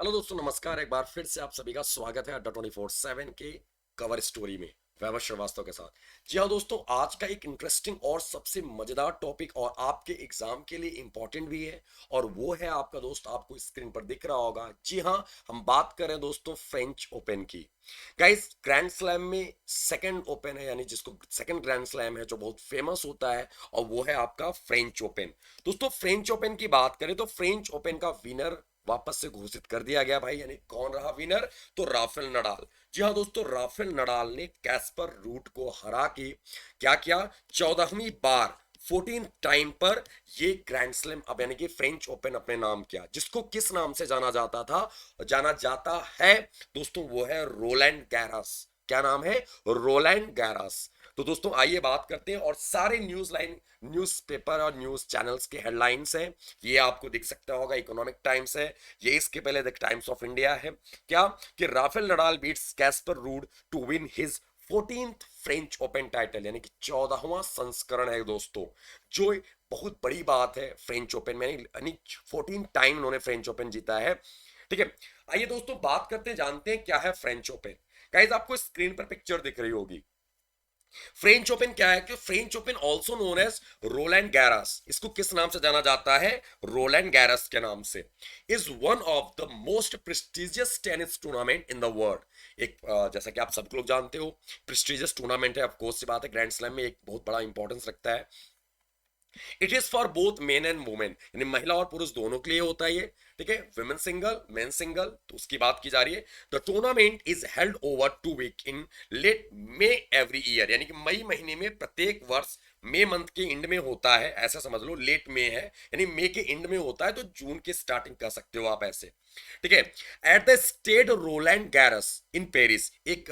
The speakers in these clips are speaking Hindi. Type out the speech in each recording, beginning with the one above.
हेलो दोस्तों, नमस्कार। एक बार फिर से आप सभी का स्वागत है अड्डा 24/7 के कवर स्टोरी में वैभव श्रीवास्तव के साथ। जी हाँ दोस्तों, आज का एक इंटरेस्टिंग और सबसे मजेदार टॉपिक और आपके एग्जाम के लिए इंपॉर्टेंट भी है, और वो है आपका दोस्त, आपको स्क्रीन पर दिख रहा होगा। जी हाँ, हम बात कर रहे हैं दोस्तों फ्रेंच ओपन की। गाइस, ग्रैंड स्लैम में सेकंड ओपन है, यानी जिसको सेकंड ग्रैंड स्लैम है जो बहुत फेमस होता है, और वो है आपका फ्रेंच ओपन। दोस्तों, फ्रेंच ओपन की बात करें तो फ्रेंच ओपन का विनर वापस से घोषित कर दिया गया भाई। यानी कौन रहा विनर? तो राफेल नडाल। जी हाँ दोस्तों, राफेल नडाल ने कैस्पर रूट को हरा के क्या किया? 14वीं बार 14 टाइम पर ये ग्रैंड स्लैम अब यानी कि फ्रेंच ओपन अपने नाम किया। जिसको किस नाम से जाना जाता था, जाना जाता है दोस्तों, वो है रोलैंड गैरस। क्या नाम है? रोलैंड गैरस। तो दोस्तों आइए बात करते हैं, और सारे न्यूज़पेपर और न्यूज़ चैनल्स के हेडलाइंस हैं। ये आपको दिख सकता होगा, इकोनॉमिक टाइम्स है ये, इसके पहले द टाइम्स ऑफ इंडिया है। क्या कि Rafael Nadal beats Casper Ruud to win his 14th French Open title, यानी कि 14वां संस्करण है दोस्तों। जो बहुत बड़ी बात है फ्रेंच ओपन में, यानी 14 टाइम उन्होंने फ्रेंच ओपन जीता है। ठीक है, आइए दोस्तों बात करते हैं, जानते हैं क्या है फ्रेंच ओपन। गाइस, आपको स्क्रीन पर पिक्चर दिख रही होगी। फ्रेंच ओपन क्या है? कि French Open also known as Roland Garros, इसको किस नाम से जाना जाता है? रोलैंड गैरस के नाम से। Is one of the most prestigious tennis tournament in the world. एक जैसा कि आप सब लोग जानते हो, प्रेस्टिजियस टूर्नामेंट है, ऑफ कोर्स सी बात है, ग्रैंड स्लैम में एक बहुत बड़ा इंपॉर्टेंस रखता है। It is for both men and women, यानी महिला और पुरुष दोनों के लिए होता है ये। ठीक है, विमेन सिंगल, मेन सिंगल, तो उसकी बात की जा रही है। The tournament is held over 2 week in late May every year, यानी कि मई महीने में प्रत्येक वर्ष मई मंथ के एंड में होता है, ऐसा समझ लो। लेट में है यानी मई के एंड में होता है, तो जून के स्टार्टिंग कर सकते हो आप ऐसे। ठीक है, at the stade Roland Garros in Paris, एक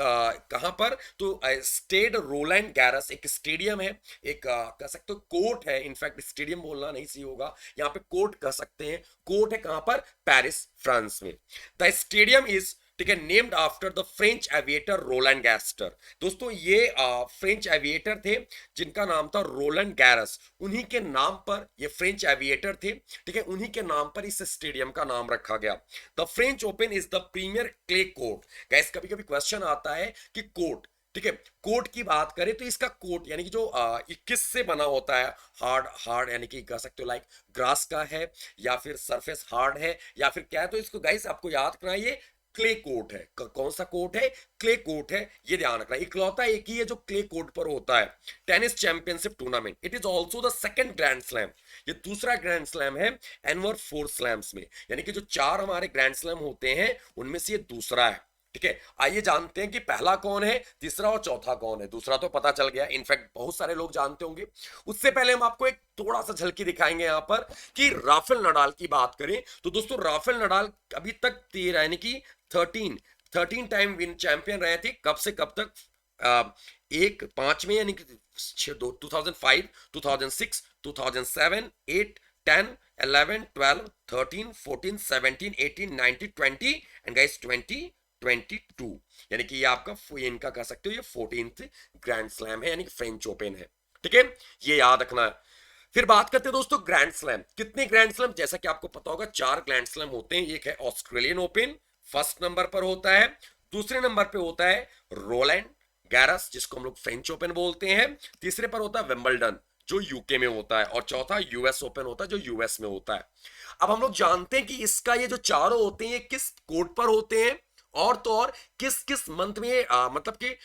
कहां पर? तो स्टेड रोलैंड गैरस एक स्टेडियम है, एक कह सकते हो कोर्ट है। इनफैक्ट स्टेडियम बोलना नहीं सही होगा, यहाँ पे कोर्ट कह सकते हैं। कोर्ट है कहां पर? पेरिस, फ्रांस में। द स्टेडियम इज, ठीक है, named after the French aviator Roland गैस्टर। दोस्तों ये फ्रेंच एविएटर थे जिनका नाम था रोलैंड गैरस, उन्हीं के नाम पर ये फ्रेंच एविएटर थे। ठीक है, उन्हीं के नाम पर इस स्टेडियम का नाम रखा गया। The French Open is the premier clay court. Guess, कभी कभी क्वेश्चन आता है कि कोर्ट, ठीक है, कोर्ट की बात करें तो इसका कोर्ट यानी कि जो 21 से बना होता है, हार्ड हार्ड यानी कि कह सकते हो लाइक ग्रास का है, या फिर सरफेस हार्ड है, या फिर क्या है, तो इसको गाइस आपको याद करना, ये क्ले कोर्ट है। कौन सा कोर्ट है? क्ले कोर्ट है, ये ध्यान रखना। इकलौता एक ही है जो क्ले कोर्ट पर होता है। Tennis championship tournament, it is also the second grand slam, ये दूसरा ग्रैंड स्लैम है एनवर 4 स्लैम्स में, यानी कि जो 4 हमारे ग्रैंड स्लैम होते हैं उनमें से ये दूसरा है। ठीक है, आइए जानते हैं कि पहला कौन है, तीसरा और चौथा कौन है। दूसरा तो पता चल गया, इनफैक्ट बहुत सारे लोग जानते होंगे। उससे पहले हम आपको एक थोड़ा सा झलकी दिखाएंगे यहां पर, कि राफेल नडाल की बात करें तो दोस्तों राफेल नडाल अभी तक 13 यानी कि 13 टाइम विन चैंपियन रहे थे। कब से कब तक? एक 5 में, यानी कि 2005, 2006, 2007, 8, 10, 11, 12, 13, 14, 17, 18, 19, 20 एंड गाइस 2022, यानी कि ये आपका ये इनका कह सकते हो ये 14th ग्रैंड स्लैम है, यानी कि फ्रेंच ओपन है। ठीक है, ये याद रखना है। फिर बात करते हैं दोस्तों ग्रैंड स्लैम। कितने ग्रैंड स्लैम? जैसा कि आपको पता होगा 4 ग्रैंड स्लैम होते हैं। एक है ऑस्ट्रेलियन ओपन, फर्स्ट नंबर पर होता है। दूसरे नंबर पे होता है रोलैंड गैरस, जिसको हम लोग फ्रेंच ओपन बोलते हैं। तीसरे पर होता है विंबलडन, जो यूके में होता है। और चौथा यूएस ओपन होता है, जो यूएस में होता है। अब हम लोग जानते हैं कि इसका ये जो चारों होते हैं ये किस कोड पर होते हैं, और तो और किस किस मंथ में मतलब कि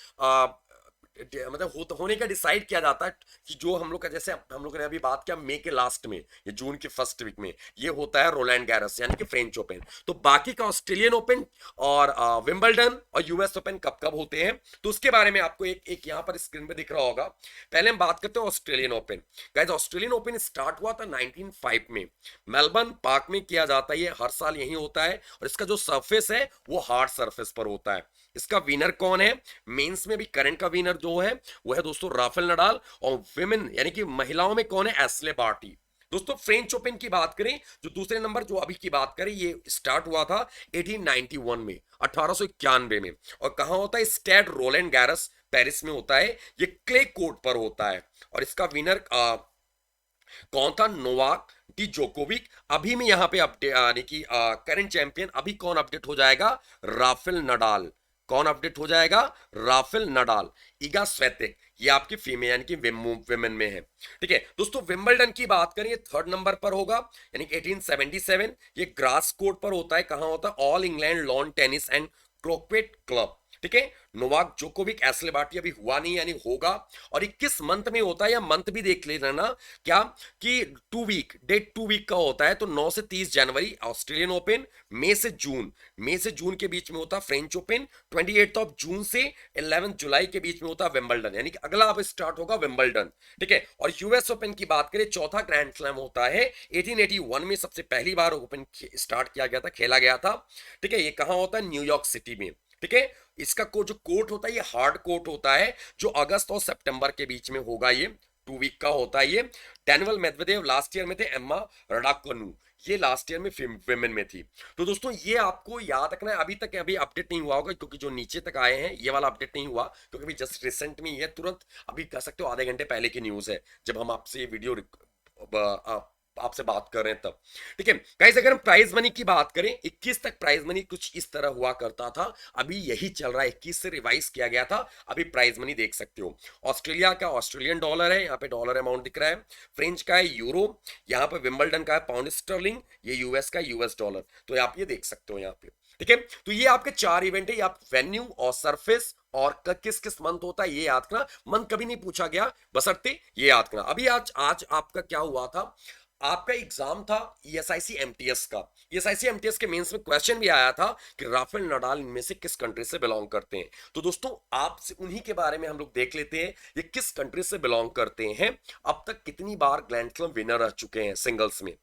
मतलब होने का डिसाइड किया जाता है। कि जो हम लोग का, जैसे हम लोग ने अभी बात किया मई के लास्ट में, ये जून के फर्स्ट वीक में ये होता है रोलैंड गैरस, यानी कि फ्रेंच ओपन। तो बाकी का ऑस्ट्रेलियन ओपन और विंबलडन और यूएस ओपन कब कब होते हैं, तो उसके बारे में आपको एक एक यहाँ पर स्क्रीन पे दिख रहा होगा। पहले हम बात करते हैं Australian open. Guys, Australian open start हुआ था 1905 में, मेलबर्न पार्क में किया जाता है। ये हर साल यही होता है, और इसका जो सरफेस है वो हार्ड सरफेस पर होता है। इसका विनर कौन है? मेंस में भी करंट का विनर जो है वो है दोस्तों राफेल नडाल। और विमेन यानी कि महिलाओं में कौन है? Ashleigh Barty. दोस्तों फ्रेंच ओपन की बात करें, जो दूसरे नंबर जो अभी की बात करें, ये स्टार्ट हुआ था 1891 में, 1891 में। और कहां होता है? स्टेड रोलैंड गैरस, पेरिस में होता है। ये क्ले कोर्ट पर होता है, और इसका विनर कौन था? नोवाक कि जोकोविक अभी में यहाँ पे अपडेट यानी कि करंट चैंपियन अभी कौन अपडेट हो जाएगा, राफेल नडाल। कौन अपडेट हो जाएगा, राफेल नडाल। इगा स्वेतेक ये आपकी फीमेल यानी कि विमेन में है। ठीक है दोस्तों, विंबलडन की बात करें, थर्ड नंबर पर होगा यानी कि 1877। ये ग्रास कोर्ट पर होता है, कहां होता है, all England lawn tennis and croquet club. ठीक है, नोवाक जोकोविक एस्ले बाटी अभी हुआ नहीं यानी होगा। और 21 मंथ में होता है, या मंथ भी देख लेना ना, क्या कि 2 वीक डेट 2 वीक का होता है। तो 9 से 30 जनवरी ऑस्ट्रेलियन ओपन, मई से जून के बीच में होता है फ्रेंच ओपन, 28 जून से 11 जुलाई के बीच में होता है विंबलडन, यानी कि अगला अब स्टार्ट होगा विंबलडन। ठीक है, और यूएस ओपन की बात करें, चौथा ग्रैंड स्लैम होता है 1881 में, सबसे पहली बार ओपन स्टार्ट किया गया था, खेला गया था। ठीक है, ये कहां होता है, न्यूयॉर्क सिटी में। ठीक है, इसका जो कोर्ट होता है ये हार्ड कोर्ट होता है, जो अगस्त और सितंबर के बीच में होगा। ये 2 वीक का होता है ये। डैनियल मेदवेदेव लास्ट ईयर में थे, एम्मा रडाकोनु ये लास्ट ईयर में विमेन में थी। तो दोस्तों ये आपको याद रखना है, अभी तक अभी अपडेट नहीं हुआ होगा, क्योंकि जो नीचे तक आए हैं ये वाला अपडेट नहीं हुआ, क्योंकि अभी जस्ट रिसेंट में ये तुरंत अभी कह सकते हो आधे घंटे पहले की न्यूज है, जब हम आपसे ये वीडियो आपसे बात कर रहे हैं तब। ठीक है गाइस, अगर हम प्राइज मनी की बात करें, 21 तक प्राइज मनी कुछ इस तरह हुआ करता था, अभी यही चल रहा है, 21 से रिवाइज किया गया था, अभी प्राइज मनी देख सकते हो। ऑस्ट्रेलिया का ऑस्ट्रेलियन डॉलर है, यहाँ पे डॉलर अमाउंट दिख रहा है। फ्रेंच का है यूरो, यहाँ पे विंबलडन का है पाउंड स्टर्लिंग, ये यूएस का यूएस डॉलर। तो आप ये देख सकते हो यहाँ पे। ठीक है, तो ये आपके 4 इवेंट है, आप वेन्यू और सरफेस और किस किस मंथ होता है ये याद करना। मंथ कभी नहीं पूछा गया, बशर्ते ये याद करना। अभी आज आज आपका क्या हुआ था, आपका एग्जाम था ईएसआईसी एमटीएस का। ईएसआईसी एमटीएस के मेंस में क्वेश्चन भी आया था कि राफेल नडाल इनमें से किस कंट्री से बिलोंग करते हैं। तो दोस्तों आपसे उन्हीं के बारे में हम लोग देख लेते हैं, ये किस कंट्री से बिलोंग करते हैं, अब तक कितनी बार ग्रैंड स्लैम विनर रह चुके हैं सिंगल्स में।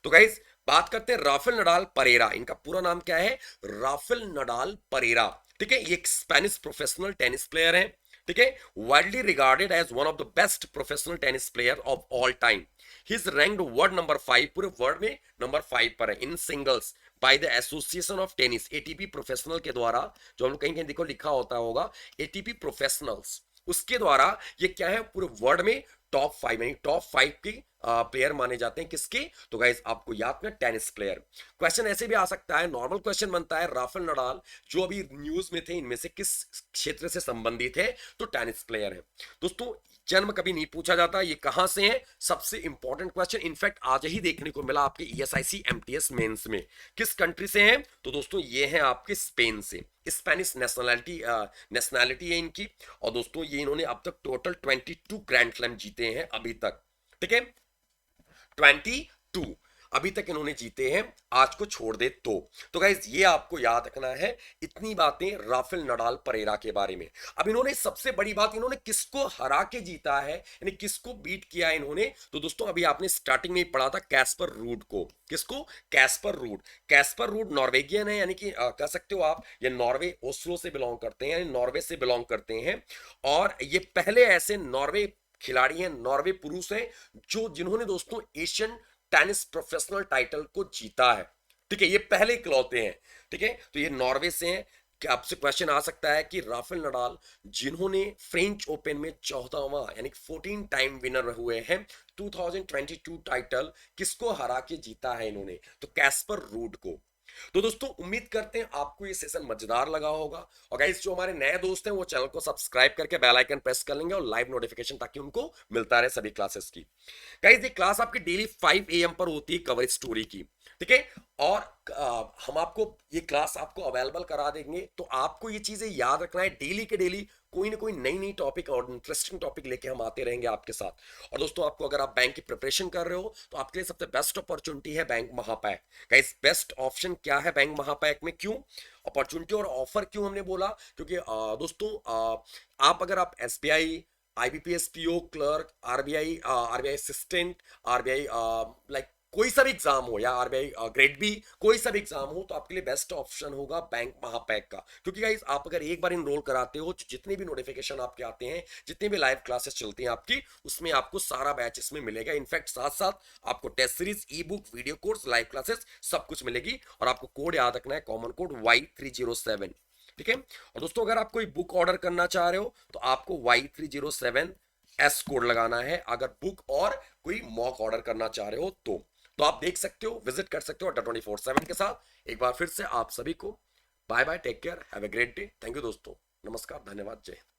तो गाइज बात करते हैं राफेल नडाल परेरा, इनका पूरा नाम क्या है, राफेल नडाल परेरा। ठीक है, ये एक स्पेनिश प्रोफेशनल टेनिस प्लेयर है। ठीक है, widely regarded as one of the best professional tennis player of all time. He is ranked world number 5, पूरे वर्ल्ड में नंबर 5 पर है in singles by the association of tennis, ATP professional के द्वारा। जो हम लोग कहीं कहीं देखो लिखा होता होगा एटीपी प्रोफेशनल्स, उसके द्वारा ये क्या है, पूरे वर्ल्ड में टॉप 5 यानी टॉप 5 की प्लेयर माने जाते हैं। किसके, तो गाइज आपको याद में टेनिस प्लेयर। क्वेश्चन ऐसे भी आ सकता है, नॉर्मल क्वेश्चन बनता है, राफेल नडाल जो अभी न्यूज में थे इनमें से किस क्षेत्र से संबंधित है, तो टेनिस प्लेयर है। दोस्तों जन्म कभी नहीं पूछा जाता, ये कहां से है, सबसे इंपॉर्टेंट क्वेश्चन इनफैक्ट आज ही देखने को मिला आपके ईएसआईसी एमटीएस मेंस में। किस कंट्री से हैं, तो दोस्तों ये है आपके स्पेन से, स्पेनिश नेशनैलिटी है इनकी। और दोस्तों ये इन्होंने अब तक टोटल 22 ग्रैंड स्लैम जीते हैं अभी तक। ठीक है, 22 अभी तक इन्होंने जीते हैं, आज को छोड़ दे तो गाइज ये आपको याद रखना है, इतनी बातें राफेल नडाल परेरा के बारे में। अब इन्होंने सबसे बड़ी बात, इन्होंने किसको हरा के जीता है, यानी किसको बीट किया है इन्होंने, तो दोस्तों अभी आपने स्टार्टिंग में ही पढ़ा था कैस्पर रूड को। किसको, Caspar rude. Caspar rude Norwegian है, यानी कि कह सकते हो आप ये नॉर्वे ओस्लो से बिलोंग करते हैं, यानी नॉर्वे से बिलोंग करते हैं। और ये पहले ऐसे नॉर्वे खिलाड़ी हैं, नॉर्वे पुरुष हैं, जो जिन्होंने दोस्तों एशियन टेनिस प्रोफेशनल टाइटल को जीता है। ठीक है, ये पहले इकलौते हैं। ठीक है, तो ये नॉर्वे से हैं। कि आपसे क्वेश्चन आ सकता है कि राफेल नडाल जिन्होंने फ्रेंच ओपन में 14वां यानी 14 टाइम विनर हुए हैं, 2022 टाइटल किसको हरा के जीता है इन्होंने, तो कैस्पर रूड को। तो दोस्तों उम्मीद करते हैं आपको ये सेशन मजेदार लगा होगा। और गाइस जो हमारे नए दोस्त हैं वो चैनल को सब्सक्राइब करके बेल आइकन प्रेस कर लेंगे और लाइव नोटिफिकेशन ताकि उनको मिलता रहे सभी क्लासेस की। गाइस ये क्लास आपकी डेली 5 AM पर होती है कवरेज स्टोरी की। ठीक है, और हम आपको ये क्लास आपको अवेलेबल करा देंगे। तो आपको ये चीजें याद रखना है, डेली के डेली कोई ना कोई नई नई टॉपिक और इंटरेस्टिंग टॉपिक लेके हम आते रहेंगे आपके साथ। और दोस्तों आपको अगर आप बैंक की प्रिपरेशन कर रहे हो तो आपके लिए सबसे बेस्ट अपॉर्चुनिटी है बैंक महापैक। गाइस बेस्ट ऑप्शन क्या है बैंक महापैक में, क्यों अपॉर्चुनिटी और ऑफर क्यों हमने बोला, क्योंकि दोस्तों आप अगर आप SBI, IBPS PO clerk, RBI RBI assistant, RBI like कोई सा भी एग्जाम हो, या आरबीआई ग्रेड बी कोई सा भी एग्जाम हो, तो आपके लिए बेस्ट ऑप्शन होगा बैंक महापैक का। क्योंकि गाइस आप अगर एक बार इनरोल कराते हो, जितने भी नोटिफिकेशन आपके आते हैं, जितने भी लाइव क्लासेस चलती हैं आपकी, उसमें आपको सारा बैच इसमें मिलेगा। इनफैक्ट साथ साथ आपको test series, e book, video course, live classes सब कुछ मिलेगी। और आपको कोड याद रखना है, कॉमन कोड Y307। ठीक है, और दोस्तों अगर आप कोई बुक ऑर्डर करना चाह रहे हो तो आपको Y307 S कोड लगाना है, अगर बुक और कोई मॉक ऑर्डर करना चाह रहे हो तो। तो आप देख सकते हो, विजिट कर सकते हो अड्डा 24/7 के साथ। एक बार फिर से आप सभी को bye bye, take care, have a great day. Thank you दोस्तों, नमस्कार, धन्यवाद, जय हिंद।